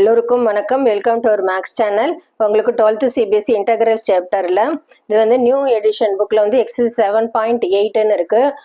எல்லோருக்கும் வணக்கம். Welcome to our maths channel. உங்களுக்கு 12th சிபிஎஸ்சி இன்டகிரல்ஸ் சாப்டரில் இது வந்து நியூ எடிஷன் புக்கில் வந்து எக்ஸசைஸ் 7.8ன்னு இருக்குது.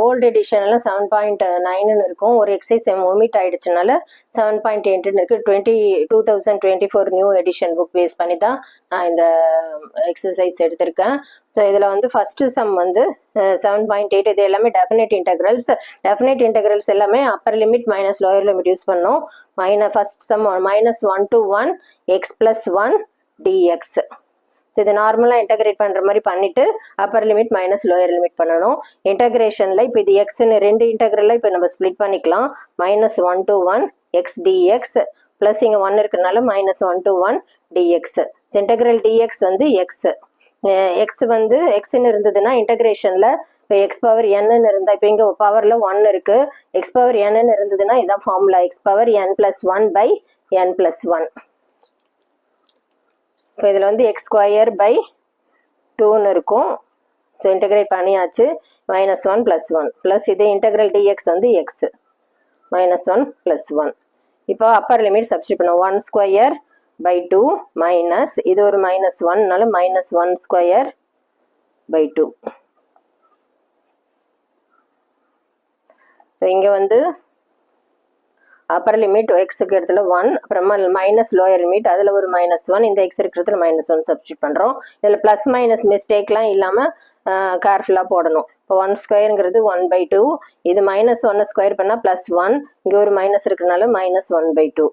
ஓல்டு எடிஷன்லாம் 7.9ன்னு இருக்கும். ஒரு எக்ஸசைஸ் ஒமிட் ஆகிடுச்சுனால 7.8ன்னு இருக்குது. 2024 நியூ எடிஷன் புக் பேஸ் பண்ணி தான் நான் இந்த எக்ஸசைஸ் எடுத்திருக்கேன். ஸோ இதில் வந்து ஃபஸ்ட்டு சம் வந்து 7.8 இது எல்லாமே டெஃபினைட் இன்டகிரல்ஸ் எல்லாமே upper limit minus lower limit use பண்ணோம். First sum -1 to 1 x plus 1 dx. So இது நார்மலாக இன்டகிரேட் பண்ணுற மாதிரி பண்ணிவிட்டு upper limit minus lower limit பண்ணணும். இன்டகிரேஷனில் இப்போ இது எக்ஸ்ன்னு ரெண்டு இன்டகிரலில் இப்போ நம்ம ஸ்ப்ளிட் பண்ணிக்கலாம். -1 to 1 x dx ப்ளஸ் இங்கே 1 இருக்கிறதுனால -1 to 1 dx. So integral dx வந்து எக்ஸ். எக்ஸ் வந்து எக்ஸ்ன்னு இருந்ததுன்னா இன்டகிரேஷனில் இப்போ எக்ஸ் பவர் என்னன்னு இருந்தால் இப்போ இங்கே பவரில் 1 இருக்குது. எக்ஸ் பவர் என்னன்னு இருந்ததுன்னா இதான் formula X power n+1 by n+1. இப்போ இதில் வந்து x² by 2ன்னு இருக்கும். ஸோ இன்டகிரேட் பண்ணியாச்சு. -1 + 1 ப்ளஸ் இது இன்டகிரல் dx வந்து எக்ஸ் -1 + 1. இப்போ அப்பர் லிமிட் சப்ஸ்டிட் பண்ணுவோம். 1² by 2 மைனஸ் இது ஒரு -1 னால -1² by 2. இங்கே வந்து அப்பர் லிமிட் எக்ஸுக்கு இடத்துல 1, அப்புறமா மைனஸ் லோயர் லிமிட் அதில் ஒரு -1, இந்த எக்ஸ் இருக்கிறதுல -1 சப்ஸ்டிட் பண்ணுறோம். இதில் ப்ளஸ் மைனஸ் மிஸ்டேக்லாம் இல்லாமல் கேர்ஃபுல்லாக போடணும். இப்போ 1² 1/2, இது -1 ஸ்கொயர் பண்ணால் +1, இங்கே ஒரு மைனஸ் இருக்கிறதுனால -1/2.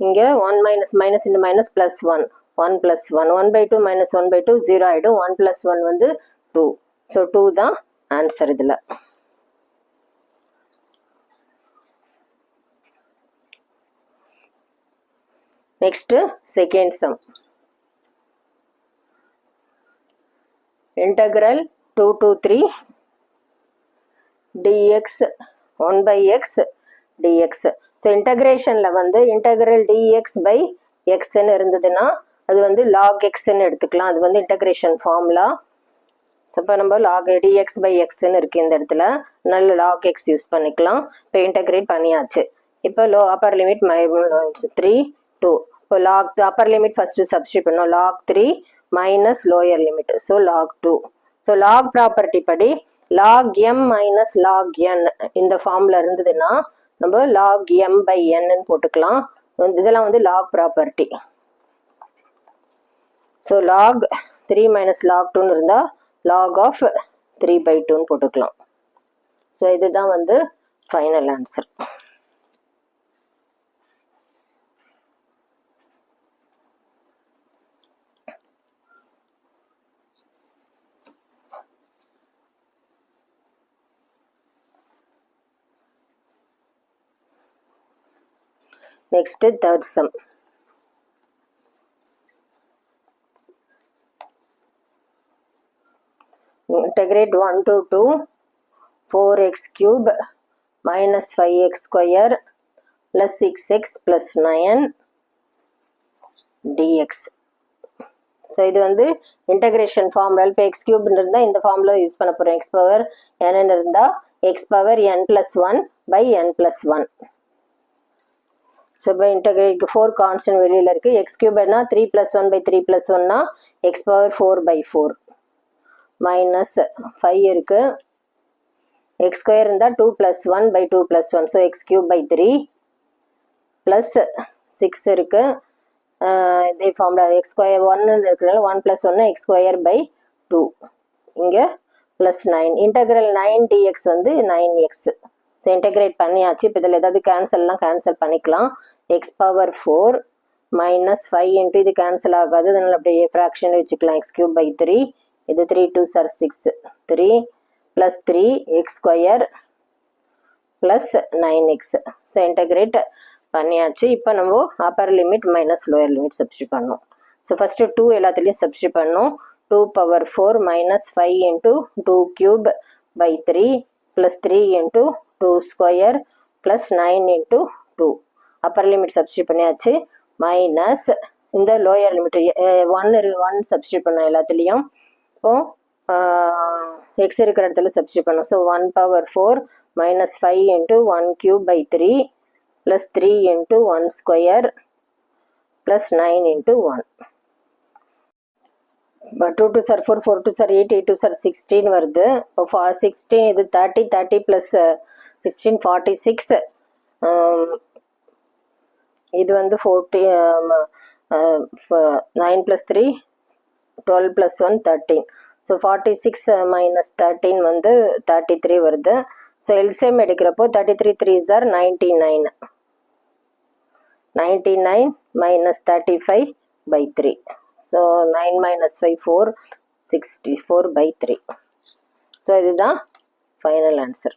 இங்கே 1 மைனஸ் இந்த மைனஸ் +1 1 + 1 1/2 - 1/2 0 ஆகிடும். 1 + 1 வந்து 2. ஸோ 2 தான் ஆன்சர். இதில் next second sum. Integral 2 to 3 dx 1/x dx. So இன்டகிரேஷனில் வந்து இன்டகிரல் dx by xன்னு இருந்ததுன்னா அது வந்து log xன்னு எடுத்துக்கலாம். அது வந்து இன்டகிரேஷன் ஃபார்முலா. ஸோ இப்போ நம்ம log dx by xன்னு இருக்குது இந்த இடத்துல, நல்ல log x யூஸ் பண்ணிக்கலாம். இப்போ இன்டகிரேட் பண்ணியாச்சு. இப்போ அப்பர் லிமிட் 3 2. இப்போ அப்பர் லிமிட் ஃபஸ்ட்டு சப்ஸ்டிட் பண்ணோம். log 3 minus lower limit, so log 2. So log property படி log m minus log n இந்த ஃபார்மில் இருந்ததுன்னா நம்ம log m by nன்னு போட்டுக்கலாம். இதெல்லாம் வந்து log property. So log 3 minus log 2ன்னு இருந்தால் log of 3/2ன்னு போட்டுக்கலாம். ஸோ இதுதான் வந்து final answer. Next third sum. Integrate 1 to 2 4x³ minus 5x² plus 6x plus 9 dx. So இது வந்து இன்டகிரேஷன் ஃபார்முலா. இப்போ x³ இருந்தால் இந்த ஃபார்முலா யூஸ் பண்ண போகிறோம். x பவர் n இருந்தால் x power n+1 by n+1. So இப்போ இன்டகிரேட் 4 கான்ஸ்டன்ட் வெளியில் இருக்குது. x³ 3 + 1 by 3 + 1னா x power 4/4 minus 5 இருக்குது. x² இருந்தால் 2 + 1 by 2 + 1, so x³ by 3 plus 6 இருக்குது. இதே ஃபார்முலா x² 1 இருக்கிறதுனால 1 + 1 x² by 2. இங்கே ப்ளஸ் 9. இன்டகிரல் 9 dx வந்து 9x. ஸோ இன்டகிரேட் பண்ணியாச்சு. இப்போ இதில் ஏதாவது கேன்சல்லாம் கேன்சல் பண்ணிக்கலாம். எக்ஸ் பவர் 4 மைனஸ் 5 இன்ட்டு இது கேன்சல் ஆகாது, அதனால் அப்படியே ஃப்ராக்ஷன் வச்சுக்கலாம். x³ by 3, இது 3 2s are 6 3 plus 3 x² plus 9x. So integrate பண்ணியாச்சு. இப்போ நம்ம Appar limit minus lower limit substitute பண்ணோம். ஸோ ஃபஸ்ட்டு 2 எல்லாத்துலேயும் சப்ஸ்டிட் பண்ணோம். 2^4 minus 5 into 2³ by 3 plus 3 into 2² plus 9 into 2. Upper limit substitute பண்ணியாச்சு. மைனஸ் இந்த லோயர் லிமிட் 1 சப்ஸ்டிட் பண்ணோம் எல்லாத்துலேயும். இப்போது எக்ஸ் இருக்கிற இடத்துல சப்ஸ்டிட் பண்ணோம். So 1^4 minus 5 into 1³ by 3 plus 3 into 1 square plus 9 into 1. But 2 2s are 4, 4 2s are 8, 8 2s are 16 வருது. 16 இது 30, 30 plus 16 46. இது வந்து 40 9 plus 3 12 plus 1 13. So 46 minus 13 வந்து 33 வருது. So LCM எடுக்கிறப்போ 33 3s are 99. 99 minus 35 by 3. So 9 minus 5 4, 64 by 3. So இதுதான் final answer.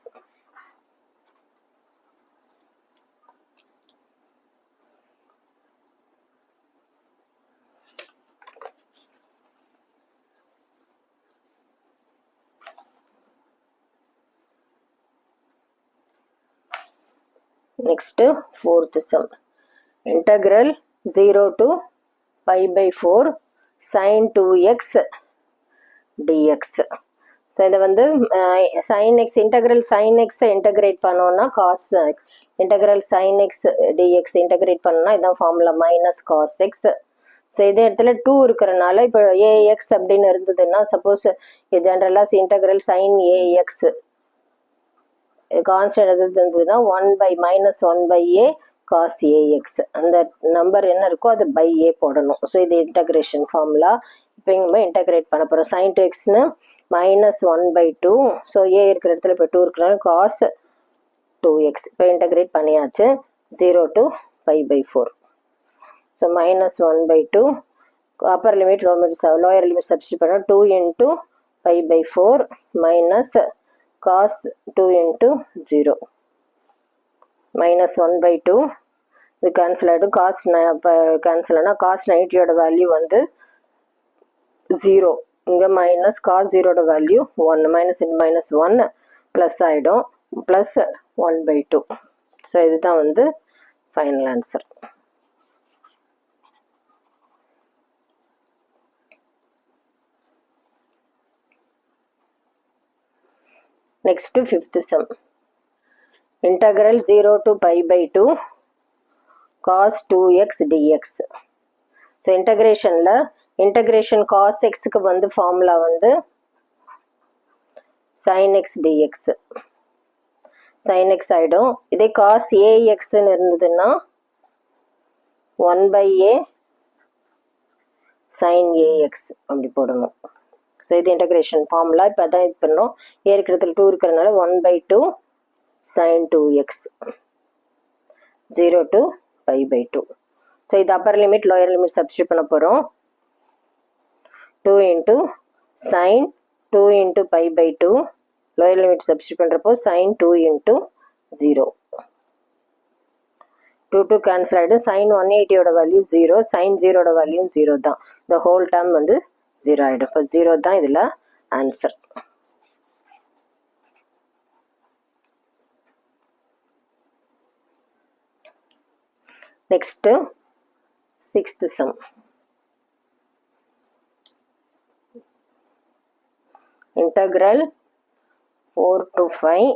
Next, fourth sum. Integral 0 to pi by 4 sin 2x dx. So இதை வந்து sin x integral sin x integrate பண்ணோம்னா cos integral sin x dx integrate பண்ணோம்னா இதான் formula minus cos x. So இதே இடத்துல 2 இருக்கிறனால இப்போ ax அப்படின்னு இருந்ததுன்னா சப்போஸ் ஜென்ரலாக integral sin ax கான்ஸ்டன்ட் எது இருந்ததுன்னா 1 by minus 1 by a cos ax. அந்த நம்பர் என்ன இருக்கோ அது by a போடணும். ஸோ இது இன்டகிரேஷன் ஃபார்முலா. இப்போ இங்கே இன்டகிரேட் பண்ண போகிறோம். sin 2xன்னு minus 1 by 2. So a இருக்கிற இடத்துல இப்போ 2 இருக்கிறனால cos 2x. இப்போ இன்டகிரேட் பண்ணியாச்சு. 0 to pi by 4. So minus 1 by 2 Appar limit lower limit substitute பண்ணோம். 2 into pi by 4 minus cos 2 into 0 minus 1 by 2. இது கேன்சல் ஆகிடும். காஸ் கேன்சல் ஆனால் காஸ் 90யோட வேல்யூ வந்து 0. இங்கே மைனஸ் காஸ் 0ோட வேல்யூ 1. மைனஸ் இன் மைனஸ் 1 ப்ளஸ் ஆகிடும். Plus 1 by 2. So இதுதான் வந்து final answer. Next, fifth sum. Integral 0 to pi by 2 cos 2x dx. So integration cos x க்கு வந்து ஃபார்முலா வந்து sin x dx. sin x ஆயிடும். இதே cos ax ன்னு இருந்ததுன்னா 1 by a sin ax அப்படி போடணும். ஸோ இது இன்டகிரேஷன் ஃபார்முலா. இப்போ அதான் இது பண்ணுறோம். ஏ இருக்கிறதுல 2 இருக்கிறதுனால 1 by 2 sin 2x 0 to pi by 2. So இது Appar limit lower limit substitute பண்ண போகிறோம். 2 into sin 2 into pi by 2 lower limit substitute பண்ணுறப்போ sin 2 into 0. 2 2 கேன்சல் ஆகிடும். sin 180யோட வேல்யூ 0, sin 0ோட வேல்யூ 0 தான். இந்த ஹோல் டேர்ம் வந்து 0 ஆகிடும். இப்போ 0 தான் இதில் answer. Next sixth sum. Integral 4 to 5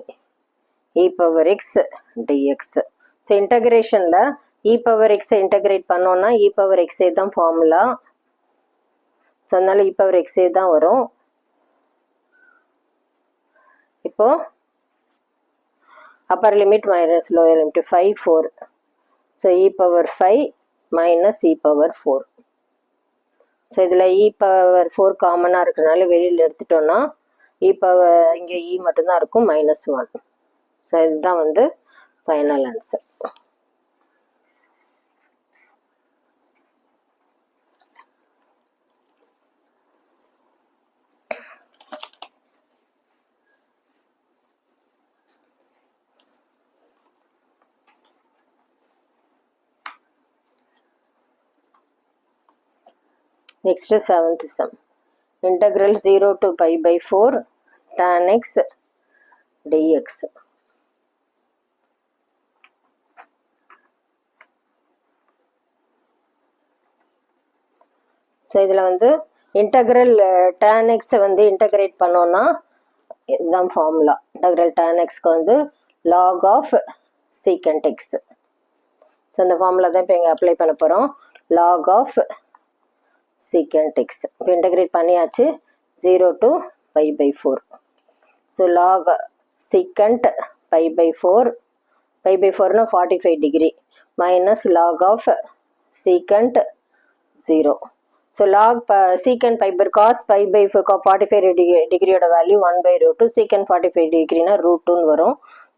e power x dx. So இன்டகிரேஷனில் e power x இன்டகிரேட் பண்ணோன்னா e power x தான் ஃபார்முலா. ஸோ அதனால e power x தான் வரும். இப்போ upper limit minus lower limit 5 4. So e power 5 minus e power 4. So இதில் e power 4 காமனாக இருக்கிறனால வெளியில் எடுத்துட்டோன்னா e power இங்கே e மட்டும்தான் இருக்கும் -1. ஸோ இதுதான் வந்து final answer. Next, seventh sum. Integral 0 to pi by 4 tan x dx. So இதில் வந்து இன்டகிரல் tan x வந்து இன்டகிரேட் பண்ணோன்னா இதுதான் ஃபார்முலா. இன்டகிரல் tan xக்கு வந்து log of secant x. So இந்த ஃபார்முலா தான் இப்போ இங்கே அப்ளை பண்ண போகிறோம். லாக் ஆஃப் சீக்கண்ட் எக்ஸ் இப்போ இன்டகிரேட் பண்ணியாச்சு 0 to π/4. ஸோ லாக் சீக்கண்ட் π/4 π/4னா 45 degree minus log of secant 0. So log secant cos π/4 45 டிகிரியோட வேல்யூ 1/√2 சீக்கண்ட் 45 டிகிரினா √2ன்னு வரும்.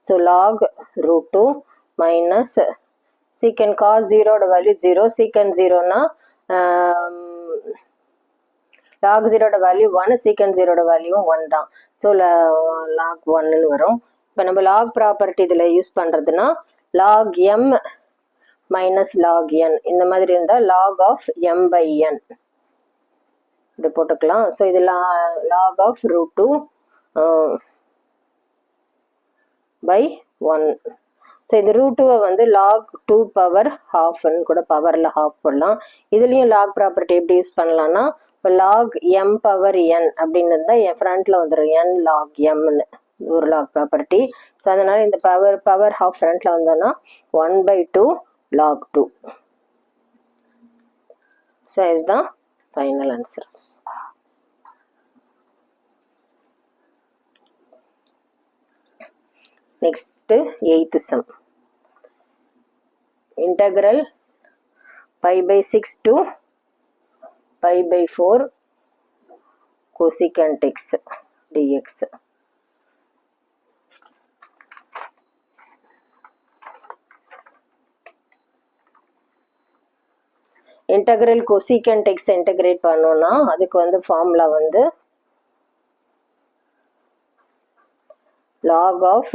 So log √2 minus secant cos 0ஓட வேல்யூ 0 சீக்கண்ட் 0னா லாக் 0ஓட வேல்யூ 1 சீக்கண்ட் 0ஓட வேல்யூவும் 1 தான். ஸோ லாக் 1ன்னு வரும். இப்போ நம்ம லாக் ப்ராப்பர்ட்டி இதில் யூஸ் பண்ணுறதுனா log m minus log n இந்த மாதிரி இருந்தால் லாக் ஆஃப் m/n இப்படி போட்டுக்கலாம். ஸோ இது லாக் ஆஃப் √2 by 1. ஸோ இது √2 வந்து லாக் 2 பவர் ஹாஃப்னு கூட பவரில் ஹாஃப் போடலாம். இதுலேயும் லாக் ப்ராப்பர்ட்டி எப்படி யூஸ் பண்ணலாம்னா இப்போ லாக் m/n அப்படின்னு இருந்தால் என் ஃப்ரண்ட்டில் வந்துடும் n லாக் mன்னு ஒரு லாக் ப்ராப்பர்ட்டி. ஸோ அதனால் இந்த பவர் ஹாஃப் ஃப்ரண்ட்டில் வந்தோன்னா 1/2 லாக் 2. ஸோ இதுதான் final answer. Next 8th sum. Integral π/6 to π/4 cosecant x dx. Integral cosecant x integrate பண்ணோம்னா அதுக்கு வந்து ஃபார்முலா வந்து log of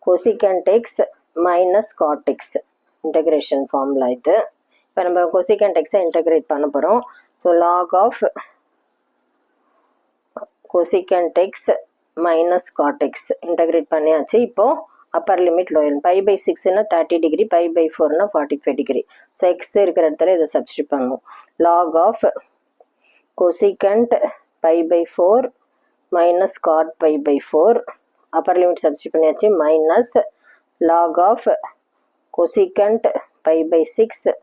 cosecant x minus cot x integration formula இது. இப்போ நம்ம cosecant x இன்டகிரேட் பண்ண போகிறோம். So log of cosecant x minus cot x இன்டகிரேட் பண்ணியாச்சு. இப்போது அப்பர் லிமிட் லோயர் π/6னா 30 டிகிரி π/4னா 45 டிகிரி. ஸோ எக்ஸ் இருக்கிற இடத்துல இதை சப்ஸ்டியூட் பண்ணுவோம். log of cosecant π/4 minus cot π/4 upper limit substitute பண்ணியாச்சு minus log of cosecant π/6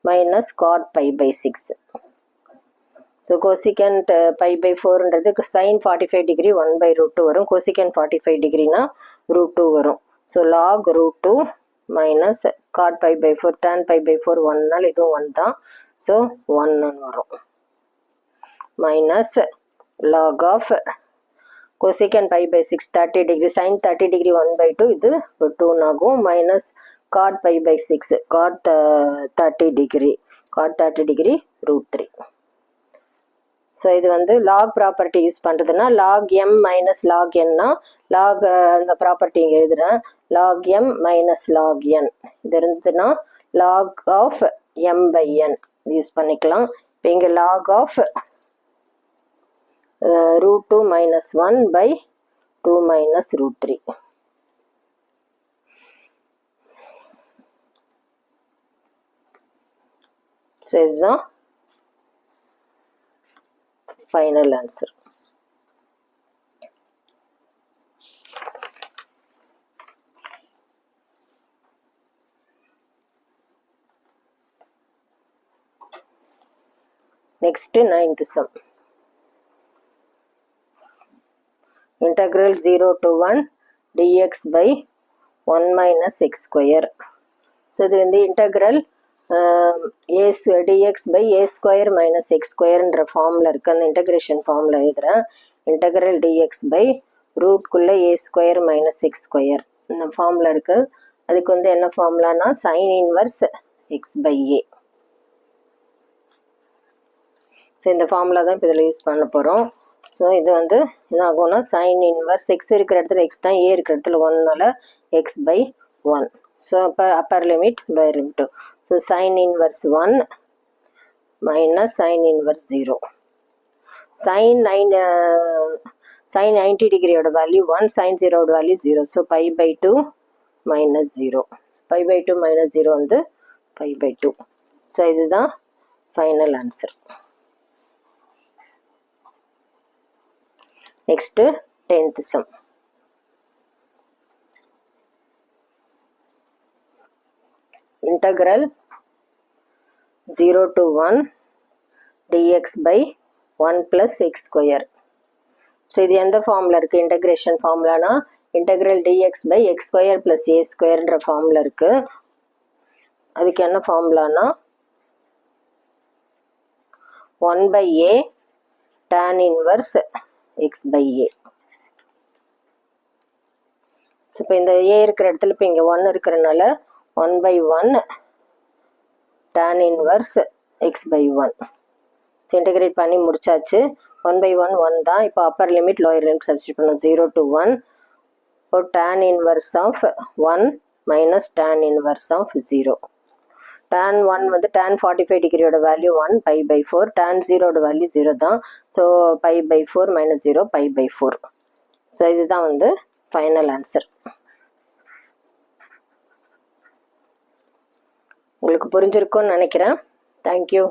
minus cot π/6. So cosecant π/4ன்றது sin 45 டிகிரி 1/√2 வரும். cosecant 45 டிகிரினா √2 வரும். So log √2 minus cot π/4 tan π/4 1னால் இதுவும் 1 தான். ஸோ 1ன்னு வரும் minus log of cosecant π/6 30 degree sin 30 degree 1/2 இது 2 ஆகும் minus cot π/6 cot 30 degree √3. So இது வந்து லாக் ப்ராப்பர்ட்டி யூஸ் பண்ணுறதுனா லாக் m மைனஸ் லாக் nனா லாக் அந்த ப்ராப்பர்ட்டி இங்கே எழுதுகிறேன். Log m minus log n இது இருந்ததுன்னா லாக் ஆஃப் m/n யூஸ் பண்ணிக்கலாம். இப்போ இங்கே log of √2 minus 1/2 minus √3. So இதுதான் final answer. Next 9th sum. Integral 0 to 1 dx by 1 minus x square. So இது வந்து integral dx by a square minus x squareன்ற ஃபார்மில் இருக்குது. அந்த இன்டகிரேஷன் ஃபார்மில் எழுதுகிறேன். Integral dx by ரூட்குள்ளே a square minus x square இந்த ஃபார்மில் இருக்குது. அதுக்கு வந்து என்ன ஃபார்முலானா sin inverse x by a. So இந்த ஃபார்முலா தான் இப்போ இதில் யூஸ் பண்ண போகிறோம். ஸோ இது வந்து என்ன ஆகும்னா சைன் இன்வர்ஸ் எக்ஸ் இருக்கிற இடத்துல எக்ஸ் தான், ஏ இருக்கிற இடத்துல 1னால x/1. ஸோ அப்போ upper limit lower limit. So sine inverse 1 minus sine inverse 0. Sine 90 டிகிரியோட வேல்யூ 1, சைன் 0ஓட வேல்யூ 0. So π/2 minus 0. π/2 மைனஸ் 0 வந்து π/2. ஸோ இதுதான் final answer. Next 10th sum. integral 0 to 1 dx by 1 plus x square. So இது எந்த ஃபார்மில் இருக்குது? Integration ஃபார்முலானா இன்டகிரல் dx by x square plus a squareன்ற ஃபார்மில் இருக்குது. அதுக்கு என்ன ஃபார்முலானா 1 by a tan inverse x by a. So இப்போ இந்த a இருக்கிற இடத்துல இப்போ இங்கே 1 இருக்கிறனால 1 by 1 tan inverse x by 1. So integrate பண்ணி முடிச்சாச்சு. 1 by 1 1 தான். இப்போ upper limit lower limit substitute பண்ணணும். 0 to 1. இப்போ tan inverse of 1 minus tan inverse of 0. tan 1 வந்து tan 45 டிகிரியோட வேல்யூ 1 pi by 4. tan 0 ஓட வேல்யூ 0 தான். So pi by 4 minus 0 pi by 4. So இதுதான் வந்து ஃபைனல் ஆன்சர். உங்களுக்கு புரிஞ்சிருக்கும்னு நினைக்கிறேன். தேங்க்யூ.